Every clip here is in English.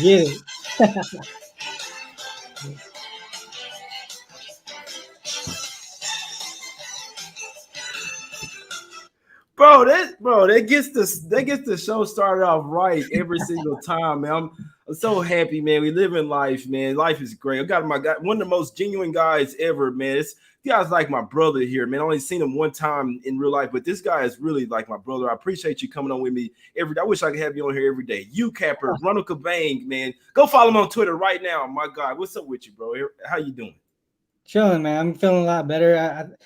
Get it. That gets the show started off right every single time, man. I'm so happy, man. We live in life, man. Life is great. I got my guy, one of the most genuine guys ever, man. This guy's like my brother here, man. I only seen him one time in real life, but this guy is really like my brother. I appreciate you coming on with me every day. I wish I could have you on here every day. You Capper, Ronald Cabang, man. Go follow him on Twitter right now. My God, what's up with you, bro? How you doing? Chilling, man. I'm feeling a lot better.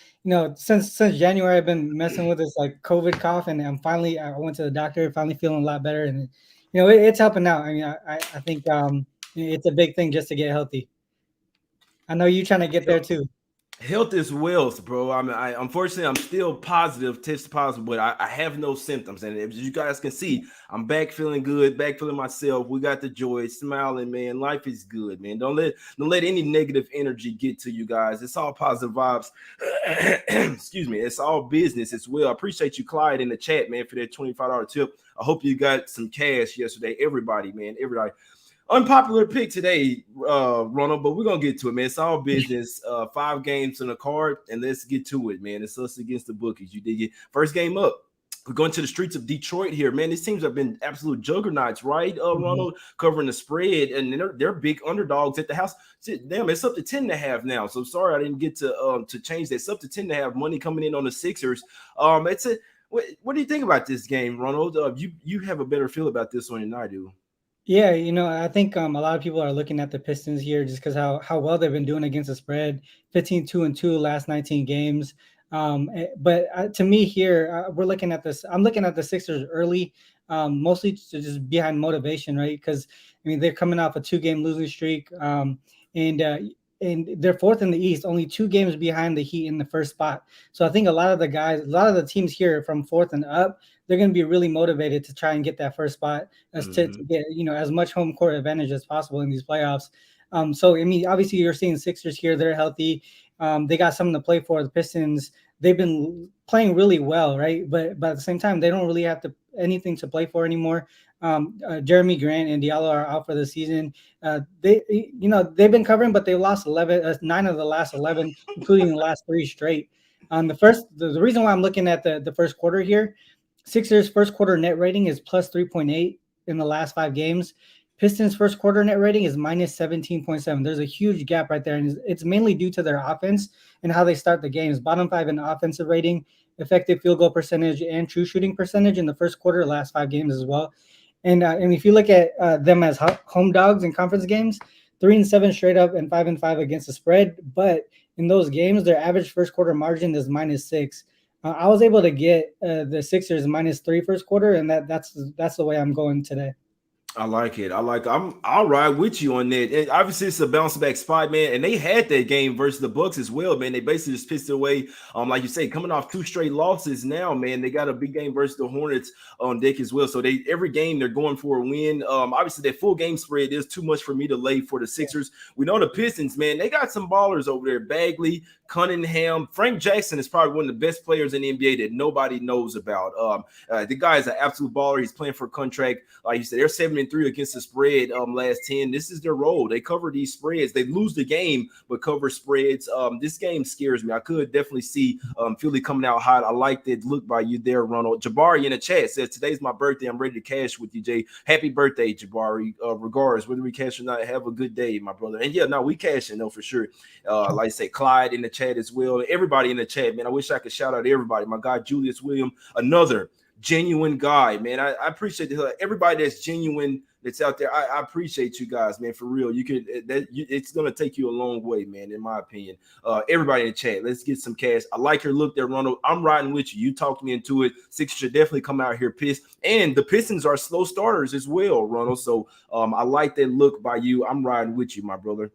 Since January, I've been messing with this like COVID cough, and I went to the doctor, finally feeling a lot better, and it's helping out. I mean, I think it's a big thing just to get healthy. I know you trying to get there too. Health is wealth, bro. I mean, unfortunately I'm still positive, test positive, but I have no symptoms. And as you guys can see, I'm back feeling good, back feeling myself. We got the joy, smiling, man. Life is good, man. Don't let any negative energy get to you guys. It's all positive vibes. Excuse me. It's all business as well. I appreciate you, Clyde, in the chat, man, for that $25 tip. I hope you got some cash yesterday. Everybody, man, everybody. Unpopular pick today, Ronald, but we're gonna get to it, man. It's all business. 5 games in a card, and let's get to it, man. It's us against the bookies. You dig it? First game up. We're going to the streets of Detroit here, man. These teams have been absolute juggernauts, right? Ronald, covering the spread, and they're big underdogs at the house. Damn, it's up to 10.5 now. So sorry I didn't get to change that. It's up to 10.5. Money coming in on the Sixers. It's a what do you think about this game, Ronald? You have a better feel about this one than I do. Yeah, I think a lot of people are looking at the Pistons here just because how well they've been doing against the spread, 15-2-2 last 19 games. But to me here, we're looking at this. I'm looking at the Sixers early, mostly to just behind motivation, right? Because I mean they're coming off a 2-game losing streak, and and they're fourth in the East, only 2 games behind the Heat in the first spot. So I think a lot of the teams here from fourth and up, they're going to be really motivated to try and get that first spot as to get as much home court advantage as possible in these playoffs. So I mean, obviously you're seeing Sixers here; they're healthy. They got something to play for. The Pistons, they've been playing really well, right? But at the same time, they don't really have anything to play for anymore. Jeremy Grant and Diallo are out for the season. They've been covering, but they lost 9 of the last 11, including the last 3 straight. The reason why I'm looking at the first quarter here, Sixers first quarter net rating is plus 3.8 in the last 5 games. Pistons first quarter net rating is minus 17.7. There's a huge gap right there, and it's mainly due to their offense and how they start the games. Bottom 5 in offensive rating, effective field goal percentage, and true shooting percentage in the first quarter, last 5 games as well. And if you look at them as home dogs in conference games, 3-7 straight up and 5-5 against the spread. But in those games, their average first quarter margin is -6. I was able to get the Sixers -3 first quarter, and that's the way I'm going today. I like it. I'll ride with you on that. And obviously, it's a bounce back spot, man. And they had that game versus the Bucks as well, man. They basically just pissed it away. Like you say, coming off 2 straight losses now, man. They got a big game versus the Hornets on deck as well. So every game they're going for a win. Obviously, that full game spread is too much for me to lay for the Sixers. We know the Pistons, man. They got some ballers over there. Bagley, Cunningham, Frank Jackson is probably one of the best players in the NBA that nobody knows about. The guy is an absolute baller. He's playing for a contract. Like you said, they're 7-3 against the spread last 10. This is their role. They cover these spreads. They lose the game, but cover spreads. This game scares me. I could definitely see Philly coming out hot. I like that look by you there, Ronald. Jabari in the chat says, today's my birthday. I'm ready to cash with you, Jay. Happy birthday, Jabari. Regardless, whether we cash or not, have a good day, my brother. And yeah, no, we cashing though for sure. Like I say, Clyde in the chat as well. Everybody in the chat, man. I wish I could shout out everybody. My guy, Julius William, another genuine guy, man. I appreciate everybody that's genuine that's out there. I appreciate you guys, man, for real. It's gonna take you a long way, man, in my opinion. Everybody in the chat, let's get some cash. I like your look there, Ronald. I'm riding with you. You talked me into it. Sixers should definitely come out here pissed, and the Pistons are slow starters as well, Ronald. So I like that look by you. I'm riding with you, my brother.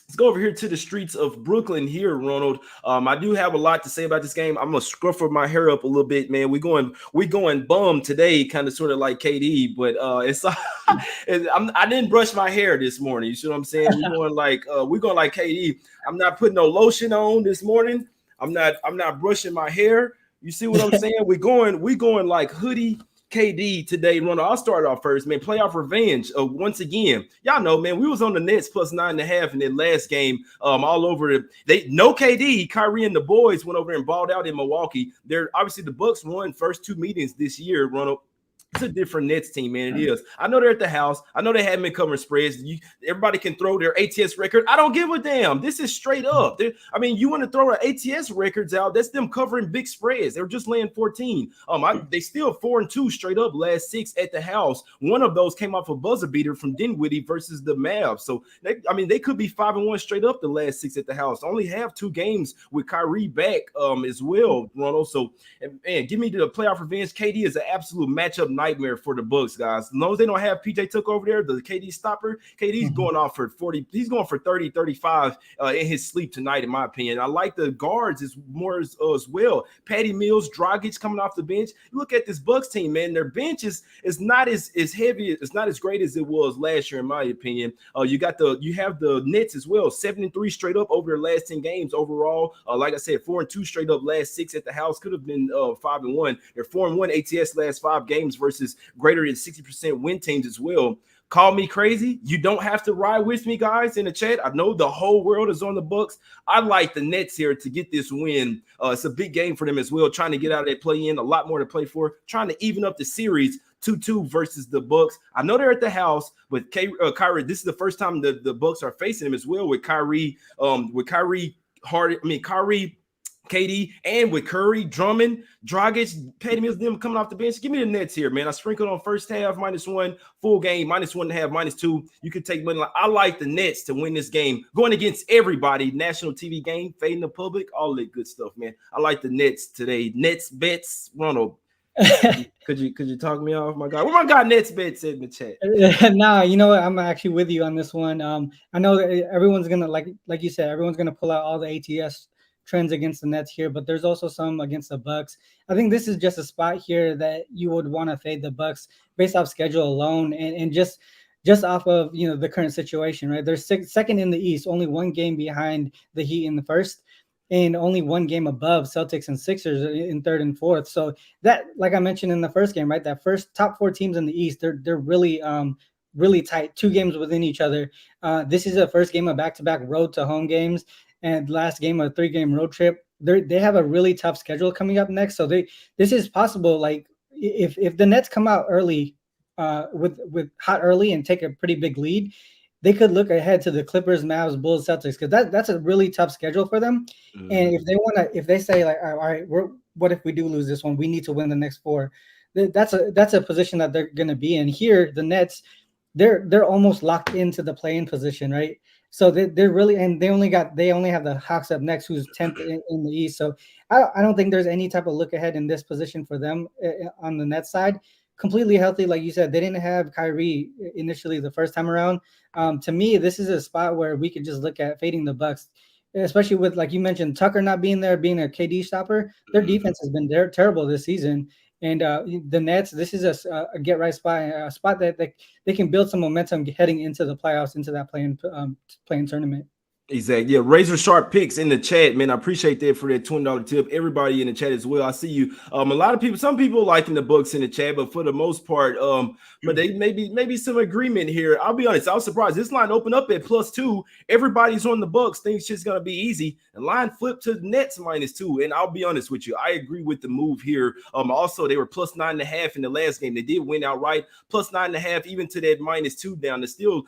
Let's go over here to the streets of Brooklyn here, Ronald. I do have a lot to say about this game. I'm gonna scruff my hair up a little bit, man. We going bum today, kind of sort of like KD, but I didn't brush my hair this morning. You see what I'm saying? We're going like KD. I'm not putting no lotion on this morning. I'm not brushing my hair. You see what I'm saying? We're going like hoodie KD today, Ronald. I'll start off first, man. Playoff revenge. Once again, y'all know, man, we was on the Nets plus 9.5 in that last game. All over they no KD. Kyrie and the boys went over and balled out in Milwaukee. They're obviously the Bucks won first 2 meetings this year, Ronald. It's a different Nets team, man. It is. I know they're at the house. I know they haven't been covering spreads. Everybody can throw their ATS record. I don't give a damn. This is straight up. You want to throw our ATS records out? That's them covering big spreads. They were just laying 14. They still 4-2 straight up last 6 at the house. One of those came off a buzzer beater from Dinwiddie versus the Mavs. So they could be 5-1 straight up the last 6 at the house. Only have 2 games with Kyrie back as well, Ronald. So man, give me the playoff revenge. KD is an absolute matchup nightmare for the Bucks, guys. As long as they don't have PJ Tucker over there, the KD stopper, KD's going off for 40. He's going for 30, 35 in his sleep tonight, in my opinion. I like the guards as well. Patty Mills, Dragic coming off the bench. Look at this Bucks team, man. Their bench is not as heavy. It's not as great as it was last year, in my opinion. You have the Nets as well, 7-3 straight up over their last 10 games overall. Like I said, 4-2 straight up last 6 at the house. Could have been 5-1. They're 4-1 ATS last 5 games versus greater than 60% win teams as well. Call me crazy. You don't have to ride with me, guys, in the chat. I know the whole world is on the Bucks. I like the Nets here to get this win. It's a big game for them as well, trying to get out of that play-in, a lot more to play for, trying to even up the series 2-2 versus the Bucks. I know they're at the house, but Kyrie, this is the first time the Bucks are facing them as well with Kyrie, Kyrie, KD, and with Curry, Drummond, Dragic, Patty Mills, them coming off the bench. Give me the Nets here, man. I sprinkled on first half -1, full game -1.5, -2. You can take money. I like the Nets to win this game, going against everybody. National TV game, fading the public, all that good stuff, man. I like the Nets today. Nets bets, Ronald. Could you talk me off, my guy? Where my guy Nets bets in the chat? Nah, you know what? I'm actually with you on this one. I know that everyone's gonna like you said, everyone's gonna pull out all the ATS trends against the Nets here, but there's also some against the Bucks. I think this is just a spot here that you would want to fade the Bucks based off schedule alone and just off of the current situation, right? They're second in the East, only 1 game behind the Heat in the first, and only 1 game above Celtics and Sixers in third and fourth. So that, like I mentioned in the first game, right? That first top 4 teams in the East, they're really really tight, 2 games within each other. This is the first game of back-to-back road to home games, and last game of a 3-game road trip. They have a really tough schedule coming up next. So this is possible. Like if the Nets come out early with hot early and take a pretty big lead, they could look ahead to the Clippers, Mavs, Bulls, Celtics, because that's a really tough schedule for them. And if they say like, all right, what if we do lose this one? We need to win the next 4. That's a position that they're going to be in. Here, the Nets, they're almost locked into the play-in position, right? So they're really, and they only have the Hawks up next, who's 10th in the East. So I don't think there's any type of look ahead in this position for them on the Nets side. Completely healthy, like you said, they didn't have Kyrie initially the first time around. To me, this is a spot where we could just look at fading the Bucks, especially with, like you mentioned, Tucker not being there, being a KD stopper. Their defense has been terrible this season. And the Nets, this is a get right spot, a spot that they can build some momentum heading into the playoffs, into that playing tournament. Exactly. Yeah, razor sharp picks in the chat, man. I appreciate that for that $20 tip. Everybody in the chat as well. I see you. A lot of people, some people liking the Bucks in the chat, but for the most part, but they maybe some agreement here. I'll be honest, I was surprised. This line opened up at +2. Everybody's on the Bucks. Things just gonna be easy. And line flipped to the Nets -2. And I'll be honest with you, I agree with the move here. Also, they were +9.5 in the last game. They did win outright, +9.5, even to that -2 down. It's still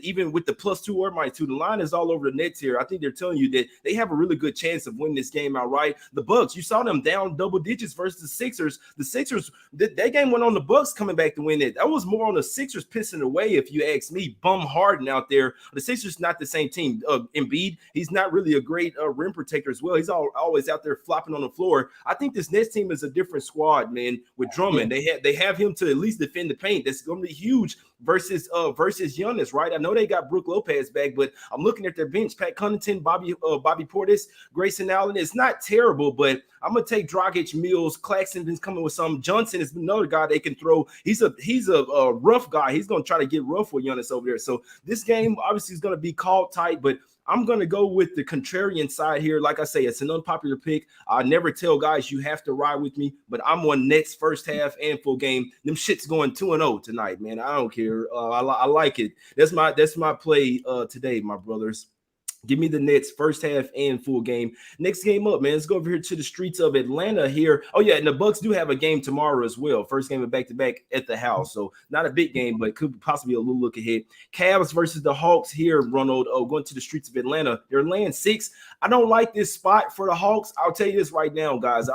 even with the +2 or -2, the line is all over the Nets here. I think they're telling you that they have a really good chance of winning this game outright. The Bucks, you saw them down double digits versus the Sixers. The Sixers, that game went on the Bucks coming back to win it. That was more on the Sixers pissing away, if you ask me. Bum Harden out there. The Sixers not the same team. Embiid, he's not really a great rim protector as well. He's always out there flopping on the floor. I think this Nets team is a different squad, man. With Drummond, they have him to at least defend the paint. That's going to be huge versus Giannis, right? I know they got Brook Lopez back, but I'm looking at their bench. Pat Connaughton, Bobby Portis, Grayson Allen. It's not terrible, but I'm gonna take Dragic, Mills, Claxton is coming with some. Johnson is another guy they can throw. He's a rough guy. He's gonna try to get rough with Giannis over there. So this game obviously is gonna be called tight, but I'm going to go with the contrarian side here. Like I say, it's an unpopular pick. I never tell guys you have to ride with me, but I'm on Nets first half and full game. Them shit's going 2-0 tonight, man. I don't care. I like it. That's my play today, my brothers. Give me the Nets first half and full game. Next game up, man. Let's go over here to the streets of Atlanta here. Oh, yeah, and the Bucks do have a game tomorrow as well. First game of back-to-back at the house. So not a big game, but could possibly be a little look ahead. Cavs versus the Hawks here, Ronald. Oh, going to the streets of Atlanta. They're laying 6. I don't like this spot for the Hawks. I'll tell you this right now, guys.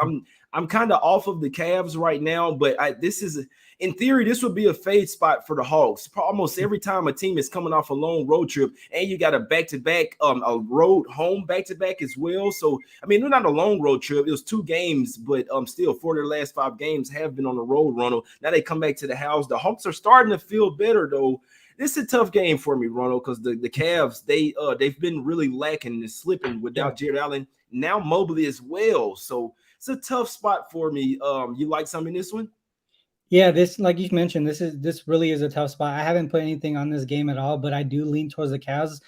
I'm kind of off of the Cavs right now, but this is – in theory, this would be a fade spot for the Hawks. Almost every time a team is coming off a long road trip, and you got a back-to-back, a road home back-to-back as well. So, I mean, they're not a long road trip. It was 2 games, but still, 4 of their last 5 games have been on the road, Ronald. Now they come back to the house. The Hawks are starting to feel better, though. This is a tough game for me, Ronald, because the Cavs, they've been really lacking and slipping without Jared Allen. Now Mobley as well. So it's a tough spot for me. You like something in this one? Yeah, this, like you mentioned, this really is a tough spot. I haven't put anything on this game at all, but I do lean towards the Cavs,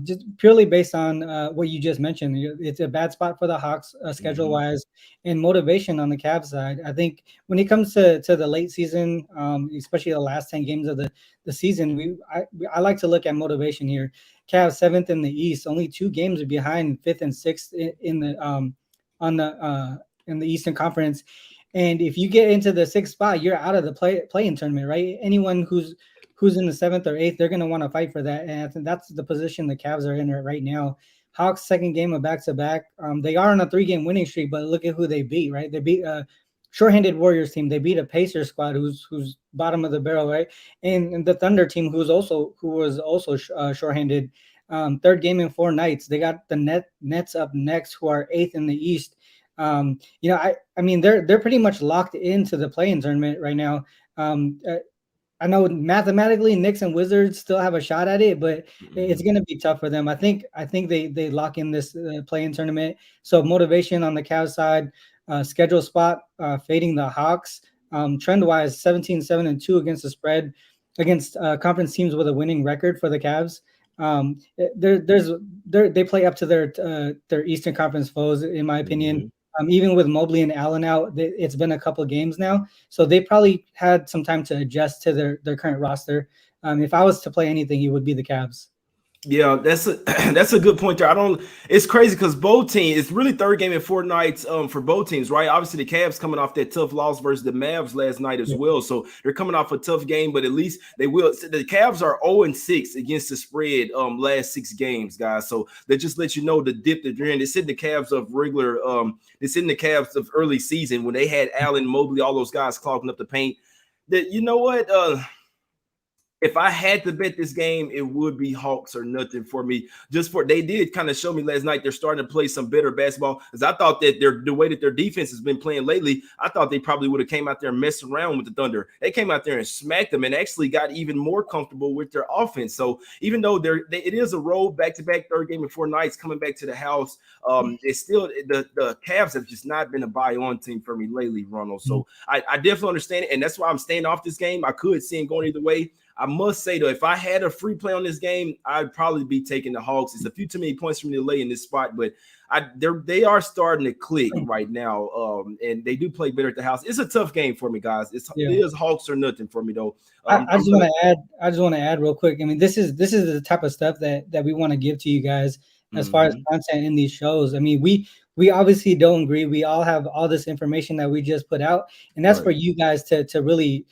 just purely based on what you just mentioned. It's a bad spot for the Hawks schedule wise, and motivation on the Cavs side. I think when it comes to the late season, especially the last 10 games of the season, I like to look at motivation here. Cavs 7th in the East, only 2 games behind 5th and 6th in the Eastern Conference. And if you get into the 6th spot, you're out of the play-in tournament, right? Anyone who's in the 7th or 8th, they're going to want to fight for that. And I think that's the position the Cavs are in right now. Hawks' second game of back-to-back. They are on a 3-game winning streak, but look at who they beat, right? They beat a shorthanded Warriors team. They beat a Pacers squad who's bottom of the barrel, right? And the Thunder team who was also shorthanded. 3rd game in 4 nights. They got the Nets up next, who are 8th in the East. I mean, they're pretty much locked into the play-in tournament right now. I know mathematically Knicks and Wizards still have a shot at it, but it's going to be tough for them. I think they lock in this play-in tournament. So motivation on the Cavs side, schedule spot fading the Hawks. Trend-wise, 17-7-2 against the spread against conference teams with a winning record for the Cavs. They play up to their Eastern Conference foes, in my opinion. Even with Mobley and Allen out, it's been a couple games now, so they probably had some time to adjust to their current roster. If I was to play anything, it would be the Cavs. Yeah, that's a good point there. It's crazy because both teams, it's really 3rd game in 4 nights for both teams, right? Obviously the Cavs coming off that tough loss versus the Mavs last night as well. So they're coming off a tough game, but at least they will. The Cavs are 0-6 against the spread last 6 games, guys. So they just let you know the dip that they're in. It's in the Cavs of regular, it's in the Cavs of early season when they had Allen, Mobley, all those guys clogging up the paint. That, you know what? If I had to bet this game, it would be Hawks or nothing for me. They did kind of show me last night they're starting to play some better basketball. Because I thought that the way that their defense has been playing lately, I thought they probably would have came out there and messed around with the Thunder. They came out there and smacked them and actually got even more comfortable with their offense. So even though it is a road back-to-back 3rd game in 4 nights coming back to the house, it's still the Cavs have just not been a buy-on team for me lately, Ronald. So I definitely understand it, and that's why I'm staying off this game. I could see it going either way. I must say, though, if I had a free play on this game, I'd probably be taking the Hawks. It's a few too many points for me to lay in this spot, but they are starting to click right now, and they do play better at the house. It's a tough game for me, guys. It is Hawks or nothing for me, though. I just want to add real quick. I mean, this is the type of stuff that we want to give to you guys as far as content in these shows. I mean, we obviously don't agree. We all have all this information that we just put out, and that's for you guys to really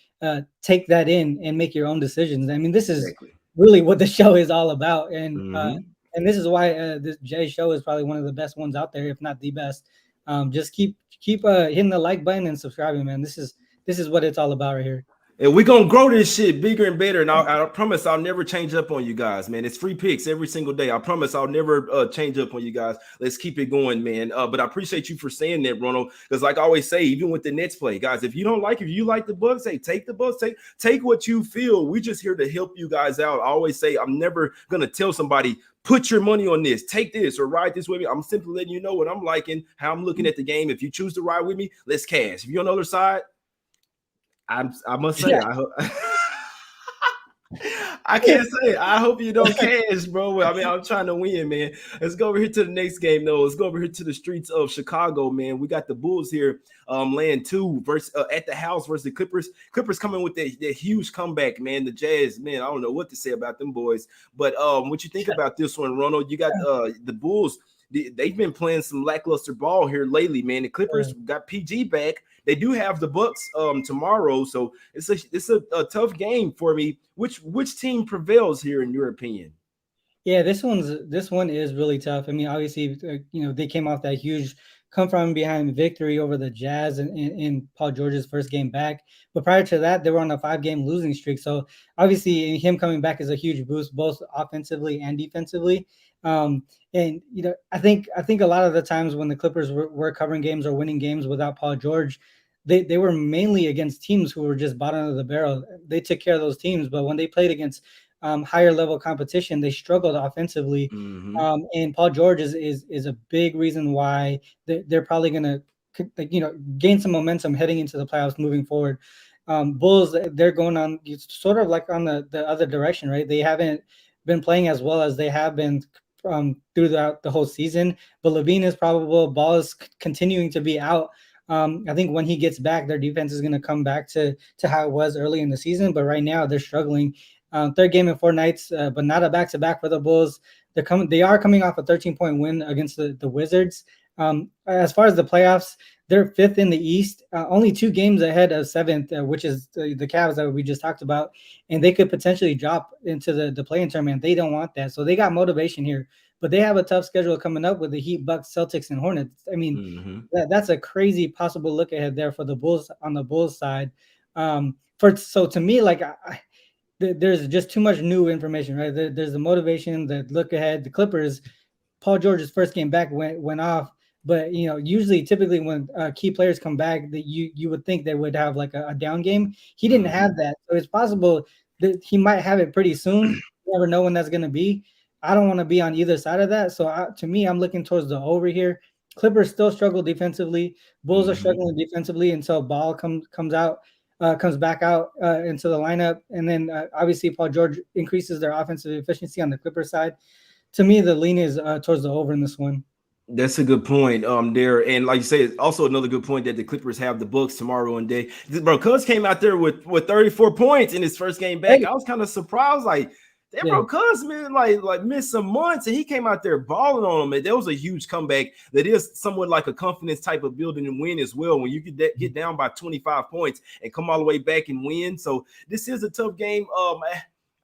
take that in and make your own decisions. I mean, this is really what the show is all about, and this is why this Jay show is probably one of the best ones out there, if not the best. Just keep hitting the like button and subscribing, man. This is what it's all about right here. And we're going to grow this shit bigger and better. And I promise I'll never change up on you guys, man. It's free picks every single day. I promise I'll never change up on you guys. Let's keep it going, man. But I appreciate you for saying that, Ronald. Because like I always say, even with the Nets play, guys, if you like the Bucks, hey, take the Bucks. Take what you feel. We just here to help you guys out. I always say I'm never going to tell somebody, put your money on this, take this, or ride this with me. I'm simply letting you know what I'm liking, how I'm looking at the game. If you choose to ride with me, let's cash. If you're on the other side, I must say, I hope. I can't say. I hope you don't cash, bro. I mean, I'm trying to win, man. Let's go over here to the next game, though. Let's go over here to the streets of Chicago, man. We got the Bulls here, laying 2 versus at the house versus the Clippers. Clippers coming with that huge comeback, man. The Jazz, man. I don't know what to say about them boys, but what you think about this one, Ronald? You got the Bulls. They've been playing some lackluster ball here lately, man. The Clippers got PG back. They do have the Bucks tomorrow, so it's a tough game for me. Which team prevails here in your opinion? Yeah, this one is really tough. I mean, obviously, they came off that huge come from behind victory over the Jazz in Paul George's first game back. But prior to that, they were on a 5-game losing streak. So obviously, him coming back is a huge boost, both offensively and defensively. And I think a lot of the times when the Clippers were covering games or winning games without Paul George, they were mainly against teams who were just bottom of the barrel. They took care of those teams, but when they played against higher level competition, they struggled offensively. Mm-hmm. And Paul George is a big reason why they're probably going to gain some momentum heading into the playoffs moving forward. Bulls, they're going on sort of like on the other direction, right? They haven't been playing as well as they have been throughout the whole season, but Levine is probable. Ball is continuing to be out. I think when he gets back, their defense is going to come back to how it was early in the season. But right now, they're struggling. Third game in 4 nights, but not a back-to-back for the Bulls. They are coming off a 13-point win against the Wizards. As far as the playoffs, they're 5th in the East, only 2 games ahead of 7th, which is the Cavs that we just talked about, and they could potentially drop into the play-in tournament. They don't want that, so they got motivation here. But they have a tough schedule coming up with the Heat, Bucks, Celtics, and Hornets. I mean, that's a crazy possible look ahead there for the Bulls on the Bulls side. So to me, like there's just too much new information, right? There's the motivation, the look ahead. The Clippers, Paul George's first game back went off, but usually, typically when key players come back, that you would think they would have like a down game. He didn't have that, so it's possible that he might have it pretty soon. You never know when that's going to be. I don't want to be on either side of that. So to me, I'm looking towards the over here. Clippers still struggle defensively. Bulls are struggling defensively until Ball comes back out into the lineup. And then obviously Paul George increases their offensive efficiency on the Clippers side. To me, the lean is towards the over in this one. That's a good point there. And like you say, it's also another good point that the Clippers have the Bucks tomorrow and day. Bro, Cuz came out there with 34 points in his first game back. I was kind of surprised, like, damn, bro, Cuz, man, like missed some months, and he came out there balling on him. And that was a huge comeback. That is somewhat like a confidence type of building and win as well. When you could get down by 25 points and come all the way back and win. So this is a tough game.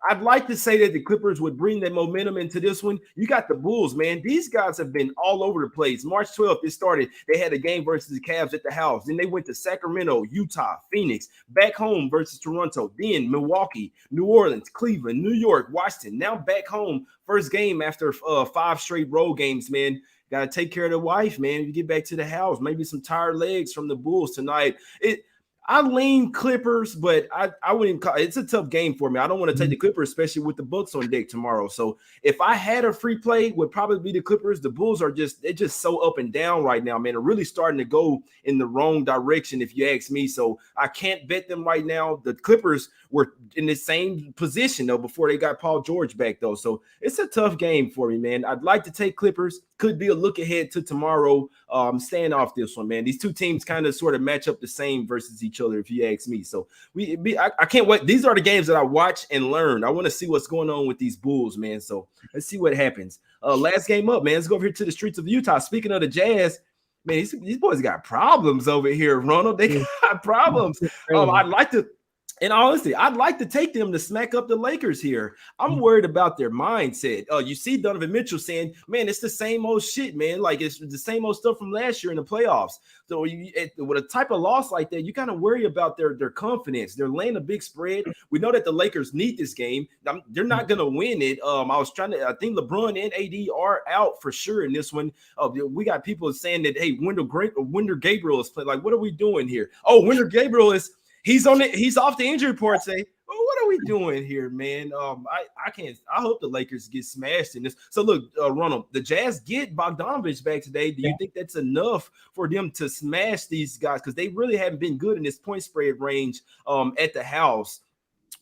I'd like to say that the Clippers would bring that momentum into this one. You got the Bulls, man. These guys have been all over the place. March 12th, it started. They had a game versus the Cavs at the house. Then they went to Sacramento, Utah, Phoenix, back home versus Toronto, then Milwaukee, New Orleans, Cleveland, New York, Washington. Now back home, first game after 5 straight road games, man. Got to take care of the wife, man. You get back to the house. Maybe some tired legs from the Bulls tonight. I lean Clippers, but I wouldn't call it's a tough game for me. I don't want to take the Clippers, especially with the Bucks on deck tomorrow. So if I had a free play, would probably be the Clippers. The Bulls are they're just so up and down right now, man. They're really starting to go in the wrong direction, if you ask me. So I can't bet them right now. The Clippers were in the same position though before they got Paul George back though. So it's a tough game for me, man. I'd like to take Clippers. Could be a look ahead to tomorrow. Staying off this one, man. These two teams kind of sort of match up the same versus each other, if you ask me. So I can't wait. These are the games that I watch and learn. I want to see what's going on with these Bulls, man. So let's see what happens. Last game up, man. Let's go over here to the streets of Utah. Speaking of the Jazz, man, these boys got problems over here, Ronald. They got problems. I'd like to. And honestly, I'd like to take them to smack up the Lakers here. I'm worried about their mindset. You see Donovan Mitchell saying, man, it's the same old shit, man. Like, it's the same old stuff from last year in the playoffs. So with a type of loss like that, you kind of worry about their confidence. They're laying a big spread. We know that the Lakers need this game. They're not going to win it. I think LeBron and AD are out for sure in this one. We got people saying that, hey, Wendell Gabriel is playing. Like, what are we doing here? Oh, Wendell Gabriel He's off the injury report. Say, well, what are we doing here, man? I can't. I hope the Lakers get smashed in this. So look, Ronald, the Jazz get Bogdanovich back today. Do you think that's enough for them to smash these guys? Because they really haven't been good in this point spread range at the house.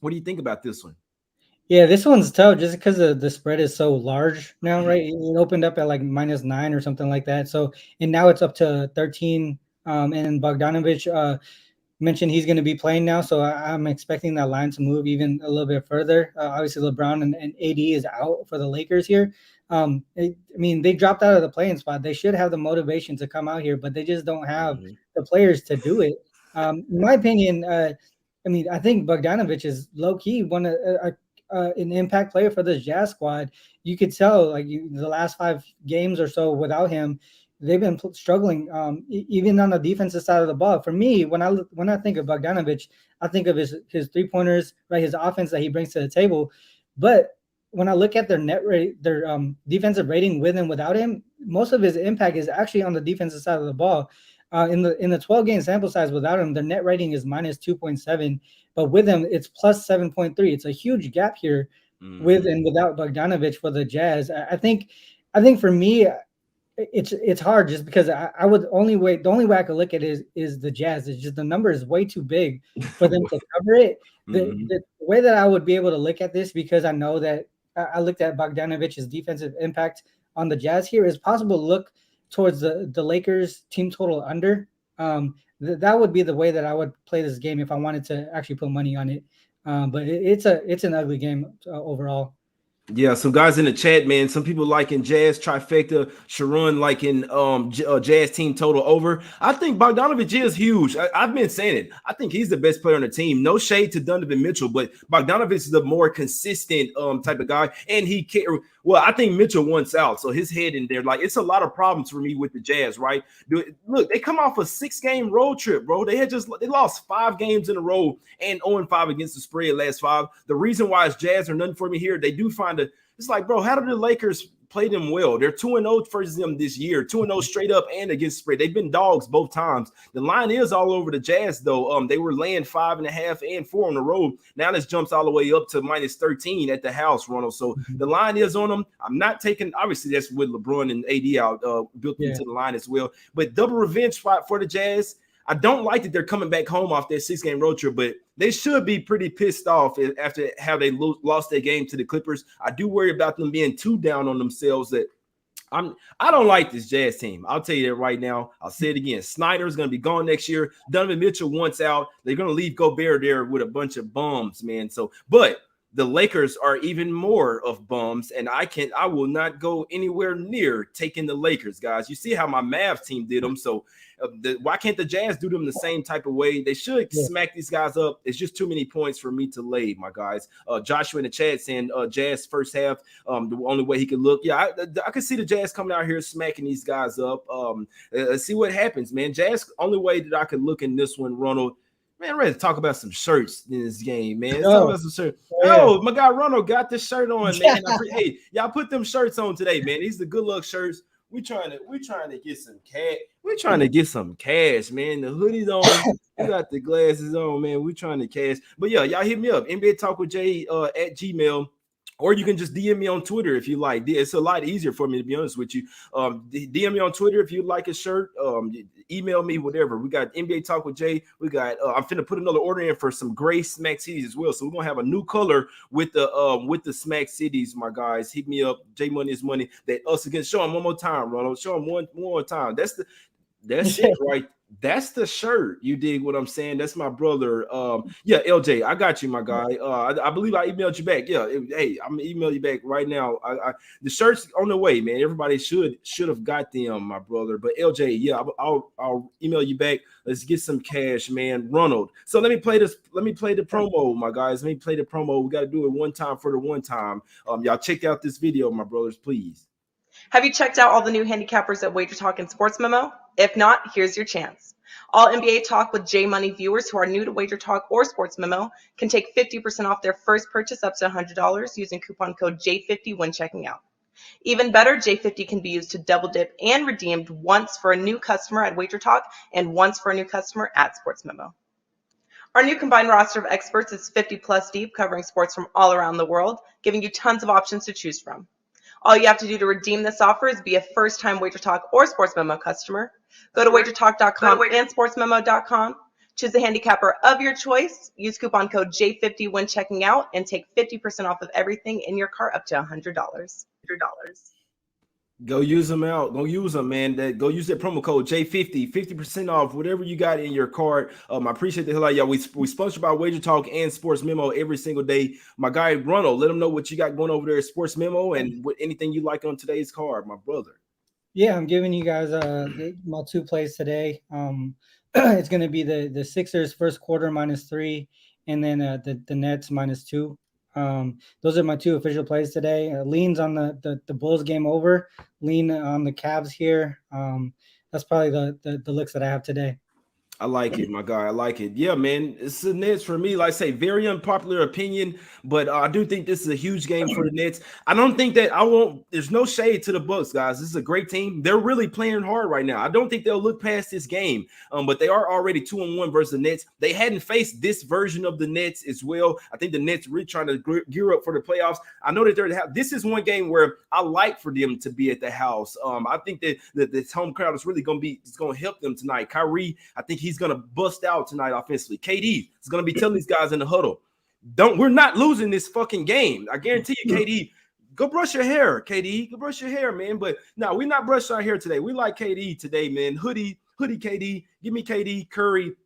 What do you think about this one? Yeah, this one's tough just because the spread is so large now, right? It opened up at like -9 or something like that. So, and now it's up to 13. And Bogdanovich mentioned he's going to be playing now, so I'm expecting that line to move even a little bit further. Obviously, LeBron and AD is out for the Lakers here. I mean, they dropped out of the playing spot. They should have the motivation to come out here, but they just don't have Mhm. the players to do it. In my opinion, I mean, I think Bogdanovich is low key an impact player for this Jazz squad. You could tell, like the last 5 games or so without him, they've been struggling, even on the defensive side of the ball. For me, when I think of Bogdanovich, I think of his 3 pointers, right? His offense that he brings to the table. But when I look at their net rate, their defensive rating with and without him, most of his impact is actually on the defensive side of the ball. In the 12 game sample size without him, their net rating is -2.7, but with him, it's +7.3. It's a huge gap here with Mhm. and without Bogdanovich for the Jazz. I think for me, it's hard just because I would only way the only way I could look at it is the Jazz. It's just the number is way too big for them to cover it. The way that I would be able to look at this, because I know that I looked at Bogdanovich's defensive impact on the Jazz here, is possible to look towards the Lakers team total under. That would be the way that I would play this game if I wanted to actually put money on it. But it's an ugly game overall. Yeah, some guys in the chat, man. Some people liking Jazz trifecta. Sharon liking Jazz team total over. I think Bogdanovich is huge. I've been saying it. I think he's the best player on the team. No shade to Donovan Mitchell, but Bogdanovich is the more consistent type of guy. And he can. Well, I think Mitchell wants out, so his head in there. Like, it's a lot of problems for me with the Jazz, right? Look, they come off a 6-game road trip, bro. They lost 5 games in a row and 0-5 against the spread last 5. The reason why it's Jazz are nothing for me here. They do find it's like, bro, how do the Lakers play them well? They're 2-0 versus them this year, 2-0 straight up and against spread. They've been dogs both times. The line is all over the Jazz, though. They were laying 5.5 and 4 on the road. Now this jumps all the way up to -13 at the house, Ronald. So the line is on them. I'm not taking, obviously, that's with LeBron and AD out built Yeah. into the line as well. But double revenge spot for the Jazz. I don't like that they're coming back home off that 6-game road trip, but they should be pretty pissed off after how they lost their game to the Clippers. I do worry about them being too down on themselves. That I don't like this Jazz team. I'll tell you that right now. I'll say it again. Snyder's going to be gone next year. Donovan Mitchell wants out. They're going to leave Gobert there with a bunch of bums, man. So, but the Lakers are even more of bums, and I will not go anywhere near taking the Lakers, guys. You see how my Mavs team did them. So why can't the Jazz do them the same type of way? They should Yeah. smack these guys up. It's just too many points for me to lay, my guys. Joshua in the chat saying Jazz first half, the only way he could look. Yeah, I could see the Jazz coming out here smacking these guys up. Let's see what happens, man. Jazz, only way that I could look in this one, Ronald. Man, I'm ready to talk about some shirts in this game, man. Let's talk Oh, about some shirts. yeah. Oh, my guy Ronald got this shirt on, man. Hey, y'all put them shirts on today, man. These are the good luck shirts. We trying to get some cash. We're trying to get some cash, man. The hoodie's on. We got the glasses on, man. We trying to cash. But yeah, y'all hit me up. NbaTalkWithJay at Gmail. Or you can just DM me on Twitter if you like. It's a lot easier for me, to be honest with you. DM me on Twitter if you like a shirt. Email me, whatever. We got NBA Talk with Jay. We got. I'm finna put another order in for some gray Smack Cities as well. So we're gonna have a new color with the Smack Cities, my guys. Hit me up. J Money is money. That us against. Show them one more time, Ronald. Show them one more time. That's it, right? That's the shirt. You dig what I'm saying? That's my brother. Yeah, LJ, I got you, my guy. I believe I emailed you back. Yeah, hey, I'm gonna email you back right now. The shirt's on the way, man. Everybody should have got them, my brother. But LJ, yeah, I'll email you back. Let's get some cash, man. Ronald. So let me play this. Let me play the promo, my guys. Let me play the promo. We got to do it one time for the one time. Y'all check out this video, my brothers, please. Have you checked out all the new handicappers at Wager Talk and Sports Memo? If not, here's your chance. All NBA Talk with J Money viewers who are new to Wager Talk or Sports Memo can take 50% off their first purchase up to $100 using coupon code J50 when checking out. Even better, J50 can be used to double dip and redeemed once for a new customer at Wager Talk and once for a new customer at Sports Memo. Our new combined roster of experts is 50 plus deep, covering sports from all around the world, giving you tons of options to choose from. All you have to do to redeem this offer is be a first-time Wager Talk or Sports Memo customer. Go to wagertalk.com and sportsmemo.com. Choose the handicapper of your choice. Use coupon code J50 when checking out and take 50% off of everything in your cart up to $100. Go use them out. Go use them, man. Go use that promo code J50, 50% off whatever you got in your cart. I appreciate the hell out of y'all. We sponsored by Wager Talk and Sports Memo every single day. My guy Ronald, let him know what you got going over there at Sports Memo and what anything you like on today's card, my brother. Yeah, I'm giving you guys my 2 plays today. It's going to be the Sixers first quarter -3, and then the Nets -2. Those are my 2 official plays today. Leans on the Bulls game over, lean on the Cavs here. That's probably the looks that I have today. I like it, my guy. I like it. Yeah, man. It's the Nets for me. Like I say, very unpopular opinion, but I do think this is a huge game for the Nets. I don't think that there's no shade to the Bucks, guys. This is a great team. They're really playing hard right now. I don't think they'll look past this game, but they are already 2-1 versus the Nets. They hadn't faced this version of the Nets as well. I think the Nets really trying to gear up for the playoffs. I know that this is one game where I like for them to be at the house. I think that this home crowd is really going to help them tonight. Kyrie, I think he's going to bust out tonight offensively. KD is going to be telling these guys in the huddle, we're not losing this fucking game. I guarantee you, KD, go brush your hair, KD. Go brush your hair, man. But no, we're not brushing our hair today. We like KD today, man. Hoodie KD. Give me KD, Curry,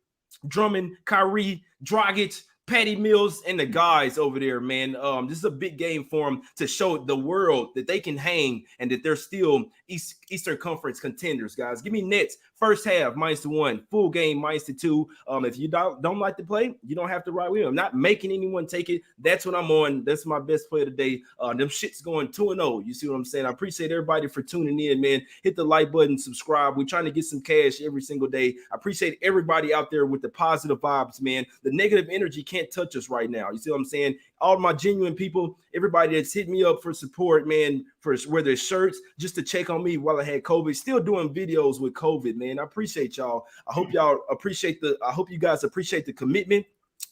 Drummond, Kyrie, Dragic, Patty Mills, and the guys over there, man. This is a big game for them to show the world that they can hang and that they're still Eastern Conference contenders, guys. Give me Nets first half -1, full game -2. If you don't like to play, you don't have to ride with them. I'm not making anyone take it. That's what I'm on. That's my best play today. Them shit's going 2-0. You see what I'm saying? I appreciate everybody for tuning in, man. Hit the like button, subscribe. We're trying to get some cash every single day. I appreciate everybody out there with the positive vibes, man. The negative energy can't touch us right now. You see what I'm saying? All my genuine people, everybody that's hit me up for support, man, for whether it's shirts, just to check on me while I had COVID, still doing videos with COVID, man. I appreciate y'all. I hope you guys appreciate the commitment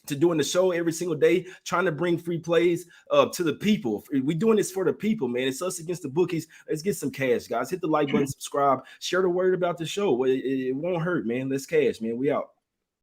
to doing the show every single day, trying to bring free plays to the people. We're doing this for the people, man. It's us against the bookies. Let's get some cash, guys. Hit the like button, subscribe, share the word about the show. It won't hurt, man. Let's cash, man. We out.